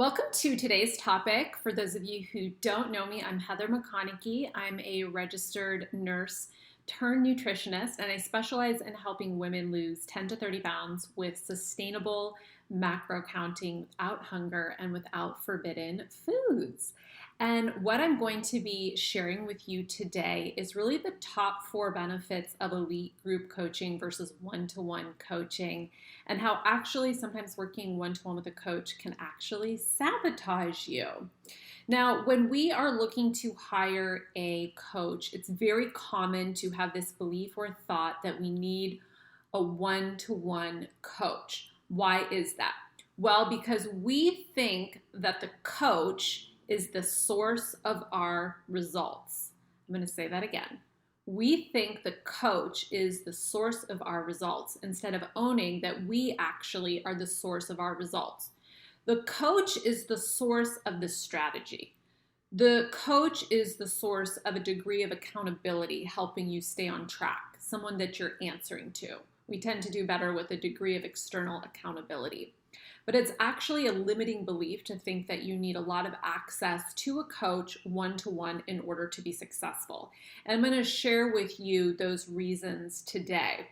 Welcome to today's topic. For those of you who don't know me, I'm Heather McConaughey. I'm a registered nurse turned nutritionist, and I specialize in helping women lose 10 to 30 pounds with sustainable macro counting without hunger and without forbidden foods. And what I'm going to be sharing with you today is really the top 4 benefits of elite group coaching versus one-to-one coaching, and how actually sometimes working one-to-one with a coach can actually sabotage you. Now, when we are looking to hire a coach, it's very common to have this belief or thought that we need a one-to-one coach. Why is that? Well, because we think that the coach is the source of our results. I'm going to say that again. We think the coach is the source of our results instead of owning that we actually are the source of our results. The coach is the source of the strategy. The coach is the source of a degree of accountability, helping you stay on track, someone that you're answering to. We tend to do better with a degree of external accountability. But it's actually a limiting belief to think that you need a lot of access to a coach one-to-one in order to be successful. And I'm going to share with you those reasons today.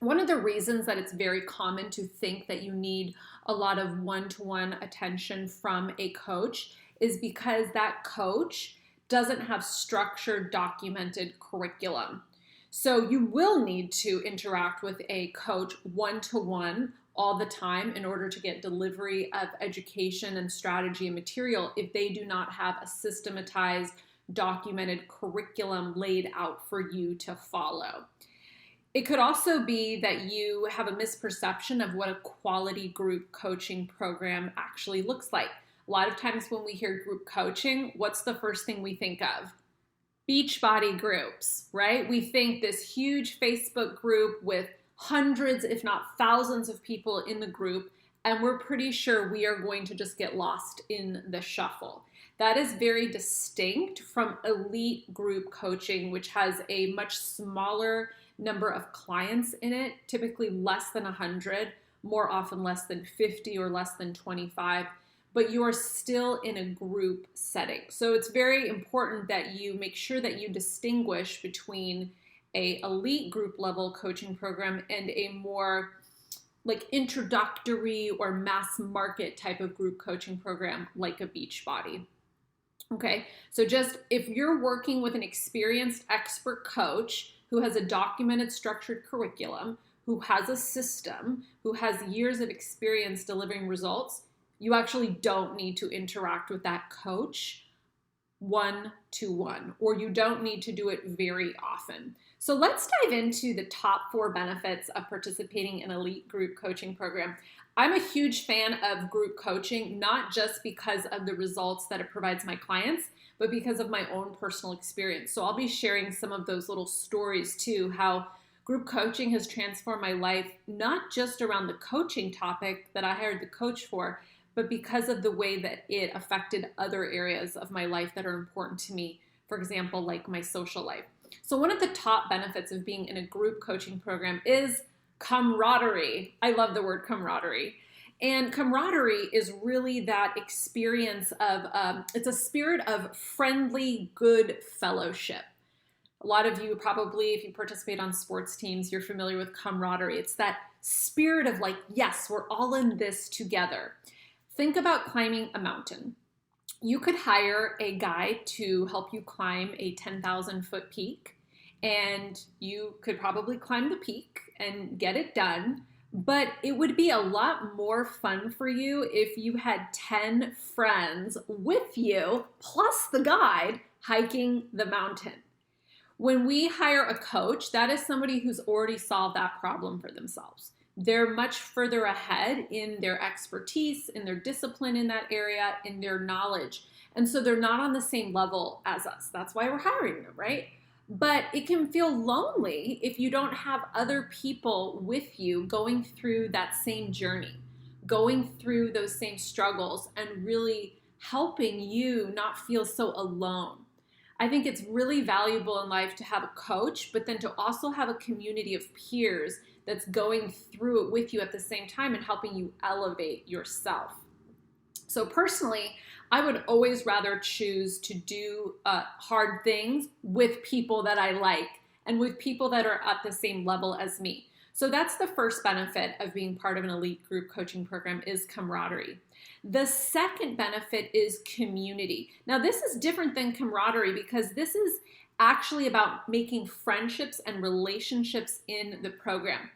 One of the reasons that it's very common to think that you need a lot of one-to-one attention from a coach is because that coach doesn't have structured, documented curriculum. So you will need to interact with a coach one-to-one all the time in order to get delivery of education and strategy and material if they do not have a systematized, documented curriculum laid out for you to follow. It could also be that you have a misperception of what a quality group coaching program actually looks like. A lot of times when we hear group coaching, what's the first thing we think of? Beachbody groups, right? We think this huge Facebook group with hundreds, if not thousands of people in the group, and we're pretty sure we are going to just get lost in the shuffle. That is very distinct from elite group coaching, which has a much smaller number of clients in it, typically less than 100, more often less than 50 or less than 25, but you are still in a group setting. So it's very important that you make sure that you distinguish between a elite group level coaching program and a more like introductory or mass market type of group coaching program like a Beachbody. Okay, so just if you're working with an experienced expert coach who has a documented structured curriculum, who has a system, who has years of experience delivering results, you actually don't need to interact with that coach one-to-one, or you don't need to do it very often. So let's dive into the top 4 benefits of participating in an elite group coaching program. I'm a huge fan of group coaching, not just because of the results that it provides my clients, but because of my own personal experience. So I'll be sharing some of those little stories too, how group coaching has transformed my life, not just around the coaching topic that I hired the coach for, but because of the way that it affected other areas of my life that are important to me, for example, like my social life. So one of the top benefits of being in a group coaching program is camaraderie. I love the word camaraderie. And camaraderie is really that experience of, it's a spirit of friendly, good fellowship. A lot of you probably, if you participate on sports teams, you're familiar with camaraderie. It's that spirit of like, yes, we're all in this together. Think about climbing a mountain. You could hire a guy to help you climb a 10,000 foot peak, and you could probably climb the peak and get it done, but it would be a lot more fun for you if you had 10 friends with you, plus the guide, hiking the mountain. When we hire a coach, that is somebody who's already solved that problem for themselves. They're much further ahead in their expertise, in their discipline in that area, in their knowledge. And so they're not on the same level as us. That's why we're hiring them, right? But it can feel lonely if you don't have other people with you going through that same journey, going through those same struggles, and really helping you not feel so alone. I think it's really valuable in life to have a coach, but then to also have a community of peers that's going through it with you at the same time and helping you elevate yourself. So personally, I would always rather choose to do hard things with people that I like and with people that are at the same level as me. So that's the first benefit of being part of an elite group coaching program is camaraderie. The second benefit is community. Now, this is different than camaraderie because this is actually about making friendships and relationships in the program,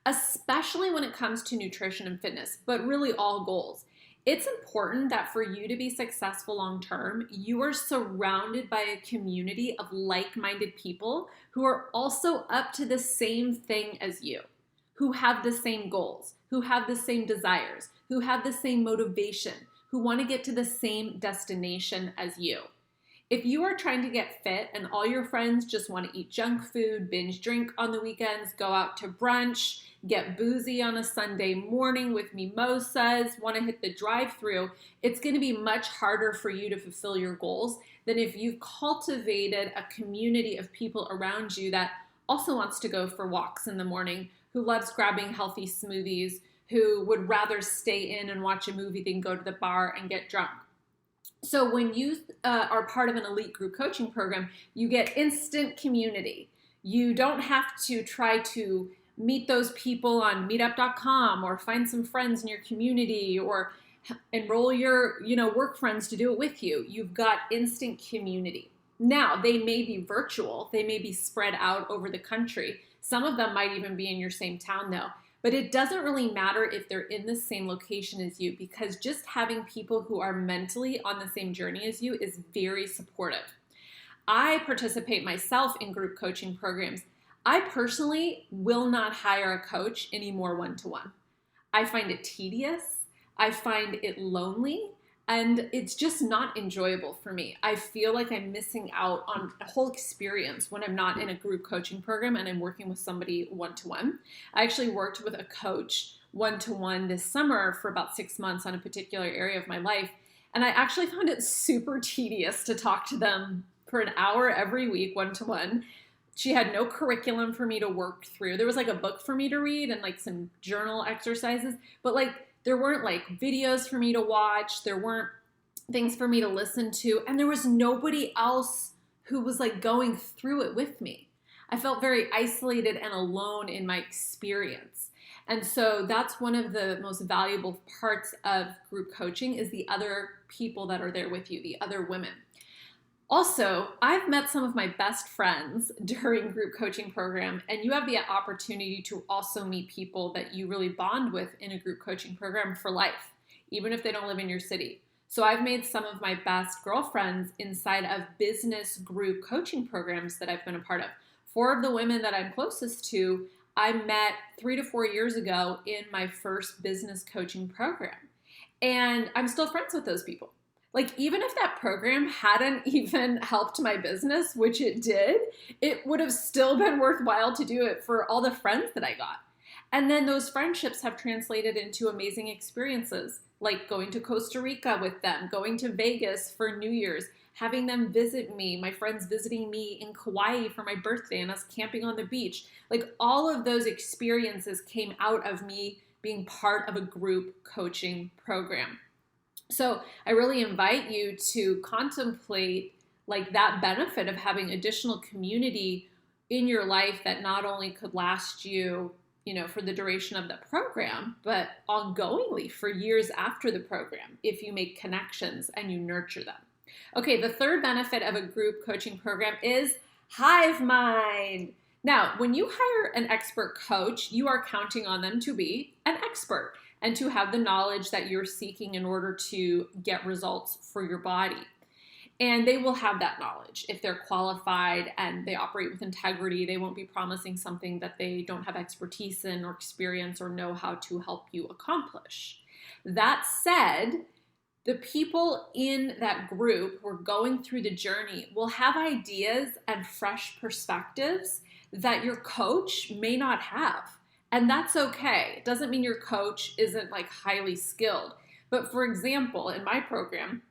especially when it comes to nutrition and fitness, but really all goals. It's important that for you to be successful long term, you are surrounded by a community of like-minded people who are also up to the same thing as you, who have the same goals, who have the same desires, who have the same motivation, who want to get to the same destination as you. If you are trying to get fit and all your friends just want to eat junk food, binge drink on the weekends, go out to brunch, get boozy on a Sunday morning with mimosas, want to hit the drive-thru, it's going to be much harder for you to fulfill your goals than if you've cultivated a community of people around you that also wants to go for walks in the morning, who loves grabbing healthy smoothies, who would rather stay in and watch a movie than go to the bar and get drunk. So when you are part of an elite group coaching program, you get instant community. You don't have to try to meet those people on meetup.com or find some friends in your community or enroll your work friends to do it with you. You've got instant community. Now, they may be virtual. They may be spread out over the country. Some of them might even be in your same town though. But it doesn't really matter if they're in the same location as you because just having people who are mentally on the same journey as you is very supportive. I participate myself in group coaching programs. I personally will not hire a coach anymore one-to-one. I find it tedious. I find it lonely. And it's just not enjoyable for me. I feel like I'm missing out on a whole experience when I'm not in a group coaching program and I'm working with somebody one-to-one. I actually worked with a coach one-to-one this summer for about 6 months on a particular area of my life. And I actually found it super tedious to talk to them for an hour every week one-to-one. She had no curriculum for me to work through. There was like a book for me to read and like some journal exercises, but there weren't like videos for me to watch. There weren't things for me to listen to. And there was nobody else who was like going through it with me. I felt very isolated and alone in my experience. And so that's one of the most valuable parts of group coaching is the other people that are there with you, the other women. Also, I've met some of my best friends during group coaching program, and you have the opportunity to also meet people that you really bond with in a group coaching program for life, even if they don't live in your city. So I've made some of my best girlfriends inside of business group coaching programs that I've been a part of. 4 of the women that I'm closest to, I met 3 to 4 years ago in my first business coaching program. And I'm still friends with those people. Like, even if that program hadn't even helped my business, which it did, it would have still been worthwhile to do it for all the friends that I got. And then those friendships have translated into amazing experiences, like going to Costa Rica with them, going to Vegas for New Year's, having them visit me, my friends visiting me in Kauai for my birthday and us camping on the beach. Like, all of those experiences came out of me being part of a group coaching program. So I really invite you to contemplate like that benefit of having additional community in your life that not only could last you, for the duration of the program, but ongoingly for years after the program if you make connections and you nurture them. Okay, the third benefit of a group coaching program is hive mind. Now, when you hire an expert coach, you are counting on them to be an expert and to have the knowledge that you're seeking in order to get results for your body. And they will have that knowledge. If they're qualified and they operate with integrity, they won't be promising something that they don't have expertise in or experience or know how to help you accomplish. That said, the people in that group who are going through the journey will have ideas and fresh perspectives that your coach may not have. And that's okay. It doesn't mean your coach isn't like highly skilled. But for example, in my program,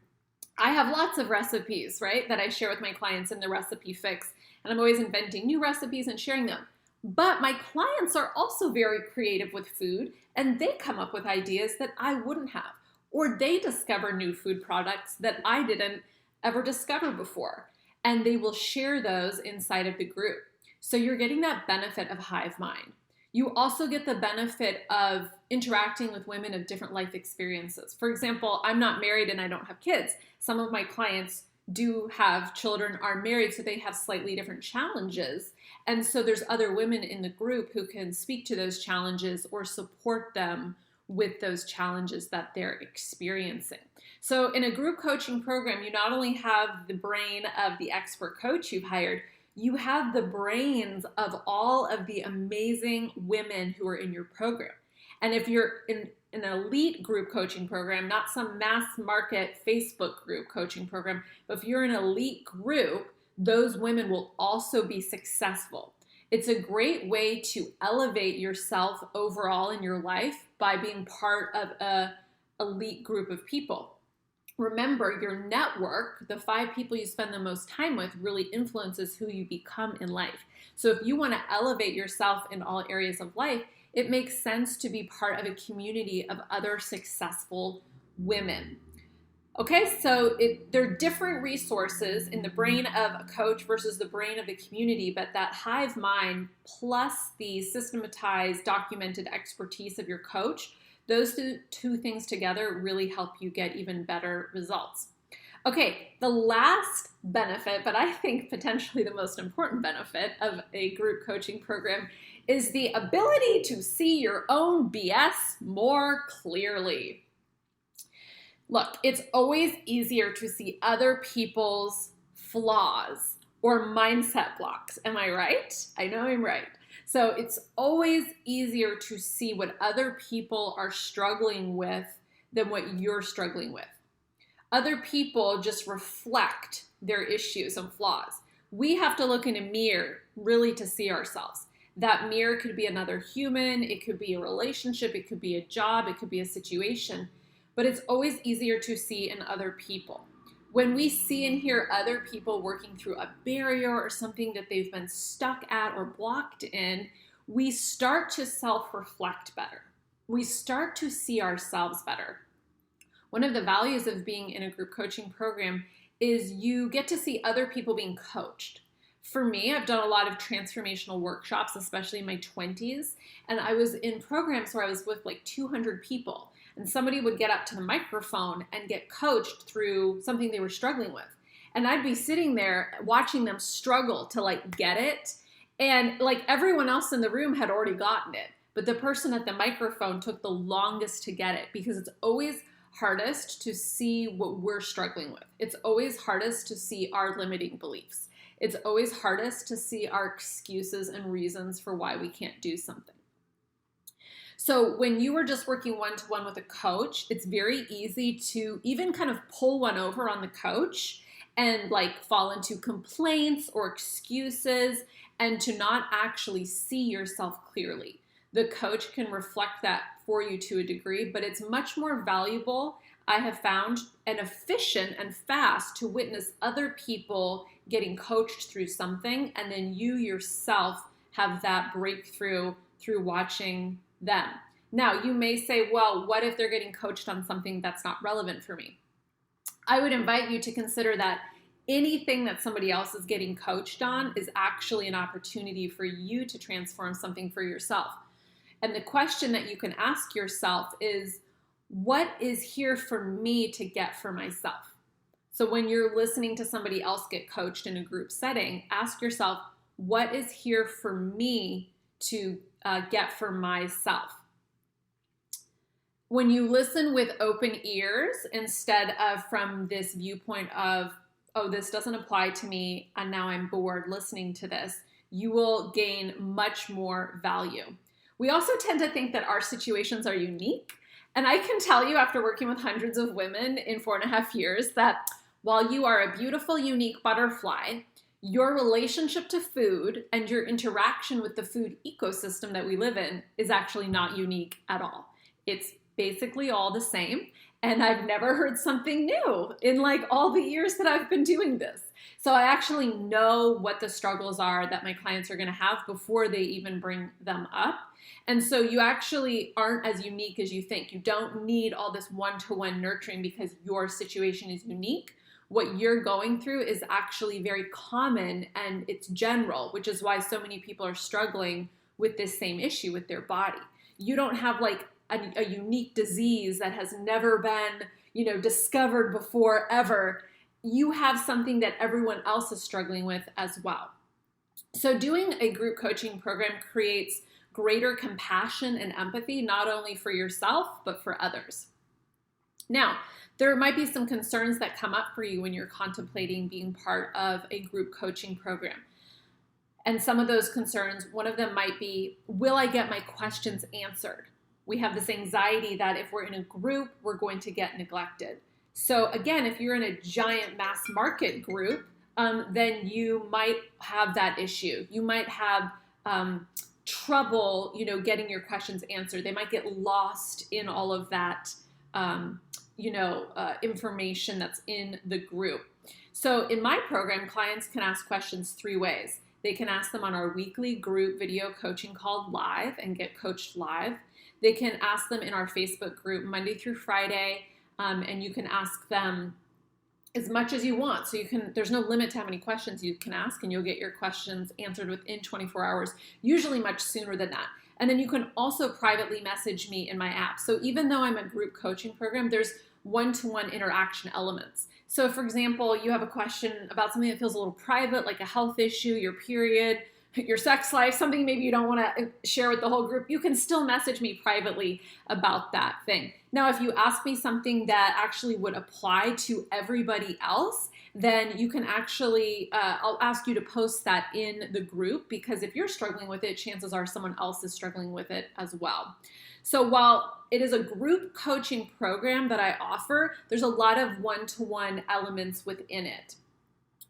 I have lots of recipes, right, that I share with my clients in the recipe fix. And I'm always inventing new recipes and sharing them. But my clients are also very creative with food and they come up with ideas that I wouldn't have. or they discover new food products that I didn't ever discover before. And they will share those inside of the group. So you're getting that benefit of hive mind. You also get the benefit of interacting with women of different life experiences. For example, I'm not married and I don't have kids. Some of my clients do have children, are married, so they have slightly different challenges. And so there's other women in the group who can speak to those challenges or support them with those challenges that they're experiencing. So in a group coaching program, you not only have the brain of the expert coach you've hired, you have the brains of all of the amazing women who are in your program. And if you're in an elite group coaching program, not some mass market Facebook group coaching program, but if you're an elite group, those women will also be successful. It's a great way to elevate yourself overall in your life by being part of an elite group of people. Remember, your network, the 5 people you spend the most time with, really influences who you become in life. So if you want to elevate yourself in all areas of life, it makes sense to be part of a community of other successful women. Okay, so there are different resources in the brain of a coach versus the brain of the community, but that hive mind plus the systematized, documented expertise of your coach, those two things together really help you get even better results. Okay, the last benefit, but I think potentially the most important benefit of a group coaching program is the ability to see your own BS more clearly. Look, it's always easier to see other people's flaws or mindset blocks. Am I right? I know I'm right. So it's always easier to see what other people are struggling with than what you're struggling with. Other people just reflect their issues and flaws. We have to look in a mirror really to see ourselves. That mirror could be another human, it could be a relationship, it could be a job, it could be a situation, but it's always easier to see in other people. When we see and hear other people working through a barrier or something that they've been stuck at or blocked in, we start to self-reflect better. We start to see ourselves better. One of the values of being in a group coaching program is you get to see other people being coached. For me, I've done a lot of transformational workshops, especially in my 20s, and I was in programs where I was with like 200 people. And somebody would get up to the microphone and get coached through something they were struggling with. And I'd be sitting there watching them struggle to like get it. And like everyone else in the room had already gotten it. But the person at the microphone took the longest to get it because it's always hardest to see what we're struggling with. It's always hardest to see our limiting beliefs. It's always hardest to see our excuses and reasons for why we can't do something. So when you are just working one-to-one with a coach, it's very easy to even kind of pull one over on the coach and like fall into complaints or excuses and to not actually see yourself clearly. The coach can reflect that for you to a degree, but it's much more valuable, I have found, and efficient and fast to witness other people getting coached through something, and then you yourself have that breakthrough through watching them. Now, you may say, well, what if they're getting coached on something that's not relevant for me? I would invite you to consider that anything that somebody else is getting coached on is actually an opportunity for you to transform something for yourself. And the question that you can ask yourself is, what is here for me to get for myself? So when you're listening to somebody else get coached in a group setting, ask yourself, what is here for me to get for myself? When you listen with open ears instead of from this viewpoint of, oh, this doesn't apply to me and now I'm bored listening to this, you will gain much more value. We also tend to think that our situations are unique. And I can tell you after working with hundreds of women in 4.5 years that while you are a beautiful, unique butterfly, your relationship to food and your interaction with the food ecosystem that we live in is actually not unique at all. It's basically all the same. And I've never heard something new in like all the years that I've been doing this. So I actually know what the struggles are that my clients are going to have before they even bring them up. And so you actually aren't as unique as you think. You don't need all this one-to-one nurturing because your situation is unique. What you're going through is actually very common and it's general, which is why so many people are struggling with this same issue with their body. You don't have like a unique disease that has never been, discovered before ever. You have something that everyone else is struggling with as well. So doing a group coaching program creates greater compassion and empathy, not only for yourself, but for others. Now, there might be some concerns that come up for you when you're contemplating being part of a group coaching program. And some of those concerns, one of them might be, will I get my questions answered? We have this anxiety that if we're in a group, we're going to get neglected. So again, if you're in a giant mass market group, then you might have that issue. You might have trouble, getting your questions answered. They might get lost in all of that, information that's in the group. So in my program, clients can ask questions 3 ways. They can ask them on our weekly group video coaching called Live and get coached live. They can ask them in our Facebook group Monday through Friday, and you can ask them as much as you want. So there's no limit to how many questions you can ask, and you'll get your questions answered within 24 hours, usually much sooner than that. And then you can also privately message me in my app. So even though I'm a group coaching program, there's one-to-one interaction elements. So for example, you have a question about something that feels a little private, like a health issue, your period, your sex life, something maybe you don't want to share with the whole group, you can still message me privately about that thing. Now, if you ask me something that actually would apply to everybody else, then you can actually, I'll ask you to post that in the group, because if you're struggling with it, chances are someone else is struggling with it as well. So while it is a group coaching program that I offer, there's a lot of one-to-one elements within it.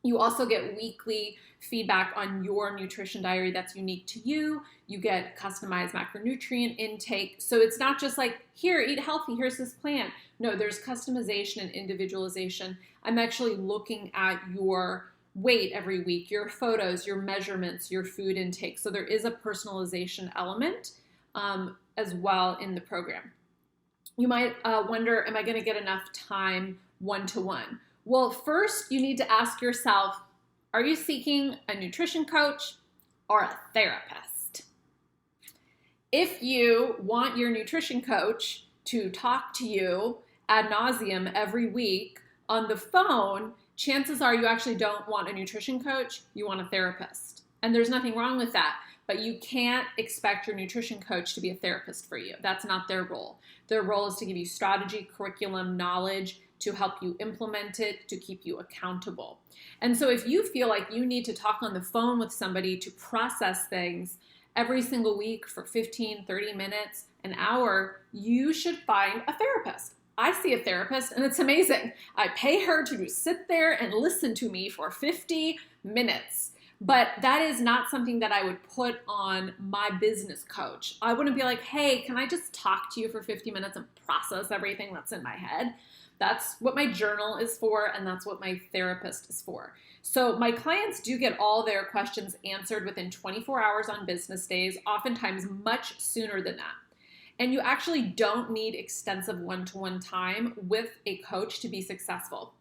You also get weekly feedback on your nutrition diary that's unique to you. You get customized macronutrient intake. So it's not just like, here, eat healthy, here's this plan. No, there's customization and individualization. I'm actually looking at your weight every week, your photos, your measurements, your food intake. So there is a personalization element as well in the program. You might wonder, am I going to get enough time one-to-one? Well, first you need to ask yourself, are you seeking a nutrition coach or a therapist? If you want your nutrition coach to talk to you ad nauseum every week on the phone, chances are you actually don't want a nutrition coach, you want a therapist. And there's nothing wrong with that, but you can't expect your nutrition coach to be a therapist for you. That's not their role. Their role is to give you strategy, curriculum, knowledge, to help you implement it, to keep you accountable. And so if you feel like you need to talk on the phone with somebody to process things every single week for 15, 30 minutes, an hour, you should find a therapist. I see a therapist and it's amazing. I pay her to sit there and listen to me for 50 minutes. But that is not something that I would put on my business coach. I wouldn't be like, hey, can I just talk to you for 50 minutes and process everything that's in my head? That's what my journal is for, and that's what my therapist is for. So my clients do get all their questions answered within 24 hours on business days, oftentimes much sooner than that. And you actually don't need extensive one-to-one time with a coach to be successful.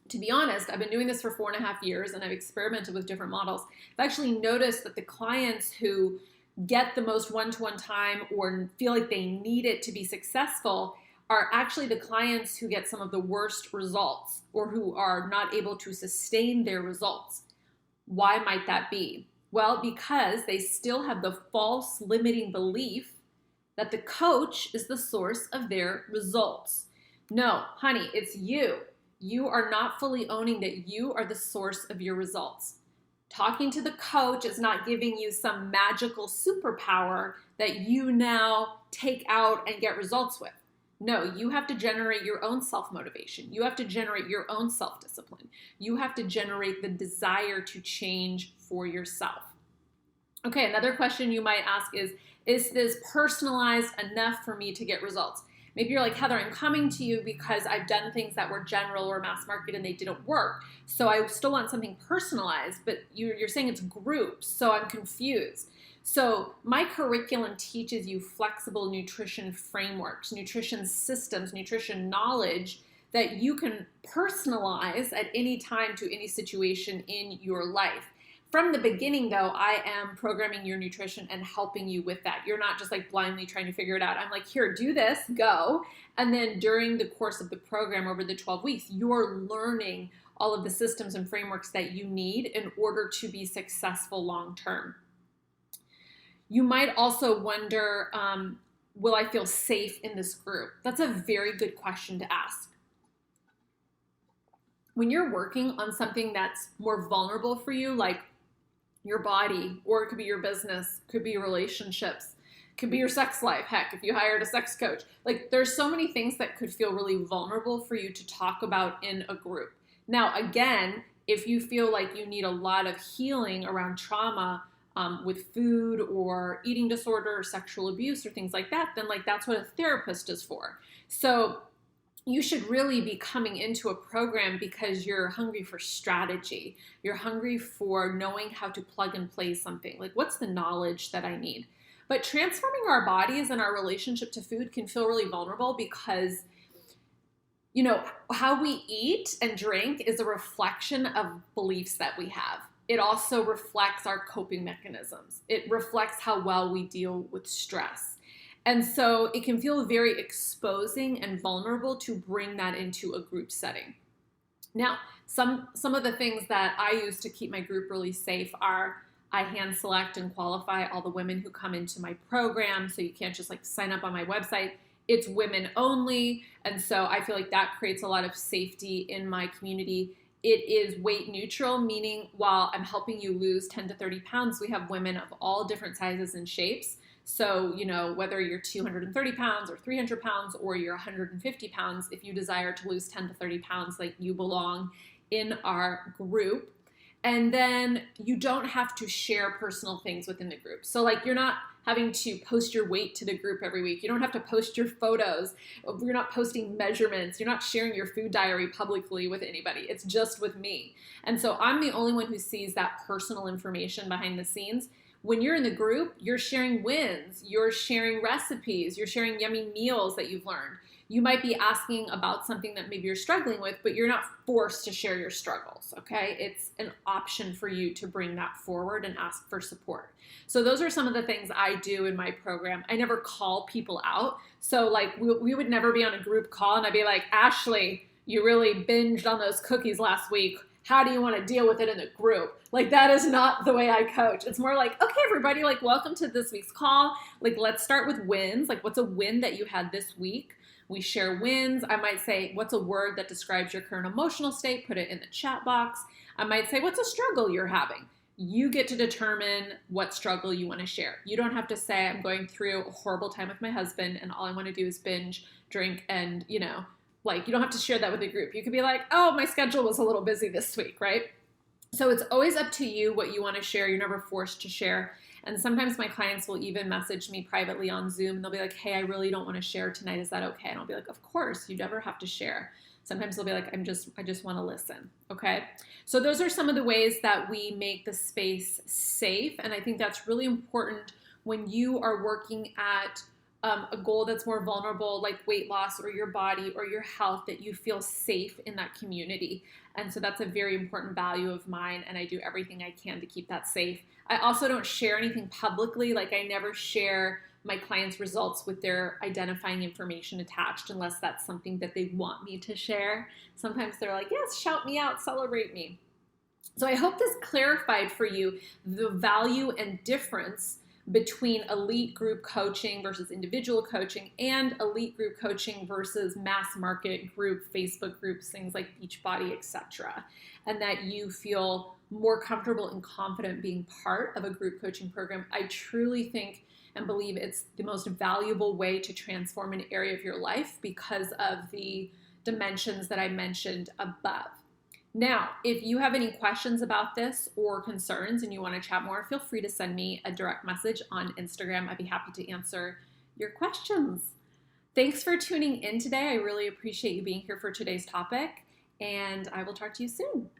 To be honest, I've been doing this for 4.5 years and I've experimented with different models. I've actually noticed that the clients who get the most one-to-one time or feel like they need it to be successful are actually the clients who get some of the worst results or who are not able to sustain their results. Why might that be? Well, because they still have the false limiting belief that the coach is the source of their results. No, honey, it's you. You are not fully owning that you are the source of your results. Talking to the coach is not giving you some magical superpower that you now take out and get results with. No, you have to generate your own self-motivation. You have to generate your own self-discipline. You have to generate the desire to change for yourself. Okay, another question you might ask is this personalized enough for me to get results? Maybe you're like, Heather, I'm coming to you because I've done things that were general or mass market and they didn't work. So I still want something personalized, but you're saying it's groups, so I'm confused. So my curriculum teaches you flexible nutrition frameworks, nutrition systems, nutrition knowledge that you can personalize at any time to any situation in your life. From the beginning, though, I am programming your nutrition and helping you with that. You're not just like blindly trying to figure it out. I'm like, here, do this, go. And then during the course of the program over the 12 weeks, you're learning all of the systems and frameworks that you need in order to be successful long term. You might also wonder, will I feel safe in this group? That's a very good question to ask. When you're working on something that's more vulnerable for you, like your body, or it could be your business, could be your relationships, could be your sex life. Heck, if you hired a sex coach, like there's so many things that could feel really vulnerable for you to talk about in a group. Now, again, if you feel like you need a lot of healing around trauma with food or eating disorder or sexual abuse or things like that, then like that's what a therapist is for. So you should really be coming into a program because you're hungry for strategy. You're hungry for knowing how to plug and play something. Like, what's the knowledge that I need? But transforming our bodies and our relationship to food can feel really vulnerable because, you know, how we eat and drink is a reflection of beliefs that we have. It also reflects our coping mechanisms. It reflects how well we deal with stress. And so it can feel very exposing and vulnerable to bring that into a group setting. Now, some of the things that I use to keep my group really safe are I hand select and qualify all the women who come into my program. So you can't just like sign up on my website. It's women only. And so I feel like that creates a lot of safety in my community. It is weight neutral, meaning while I'm helping you lose 10 to 30 pounds, we have women of all different sizes and shapes. So, you know, whether you're 230 pounds or 300 pounds or you're 150 pounds, if you desire to lose 10 to 30 pounds, like you belong in our group. And then you don't have to share personal things within the group. So like you're not having to post your weight to the group every week. You don't have to post your photos. You're not posting measurements. You're not sharing your food diary publicly with anybody. It's just with me. And so I'm the only one who sees that personal information behind the scenes. When you're in the group, you're sharing wins, you're sharing recipes, you're sharing yummy meals that you've learned. You might be asking about something that maybe you're struggling with, but you're not forced to share your struggles, okay? It's an option for you to bring that forward and ask for support. So those are some of the things I do in my program. I never call people out. So like we would never be on a group call and I'd be like, Ashley, you really binged on those cookies last week. How do you want to deal with it in the group? Like, that is not the way I coach. It's more like, okay, everybody, like, welcome to this week's call. Like, let's start with wins. Like, what's a win that you had this week? We share wins. I might say, what's a word that describes your current emotional state? Put it in the chat box. I might say, what's a struggle you're having? You get to determine what struggle you want to share. You don't have to say, I'm going through a horrible time with my husband and all I want to do is binge, drink, and, you know, like, you don't have to share that with the group. You could be like, oh, my schedule was a little busy this week, right? So it's always up to you what you want to share. You're never forced to share. And sometimes my clients will even message me privately on Zoom and they'll be like, hey, I really don't want to share tonight. Is that okay? And I'll be like, of course, you never have to share. Sometimes they'll be like, I just want to listen. Okay. So those are some of the ways that we make the space safe. And I think that's really important when you are working at a goal that's more vulnerable, like weight loss or your body or your health, that you feel safe in that community. And so that's a very important value of mine, and I do everything I can to keep that safe. I also don't share anything publicly. Like, I never share my clients' results with their identifying information attached unless that's something that they want me to share. Sometimes they're like, yes, shout me out, celebrate me. So I hope this clarified for you the value and difference between elite group coaching versus individual coaching and elite group coaching versus mass market group, Facebook groups, things like Beachbody, etc. And that you feel more comfortable and confident being part of a group coaching program. I truly think and believe it's the most valuable way to transform an area of your life because of the dimensions that I mentioned above. Now, if you have any questions about this or concerns and you want to chat more, feel free to send me a direct message on Instagram. I'd be happy to answer your questions. Thanks for tuning in today. I really appreciate you being here for today's topic, and I will talk to you soon.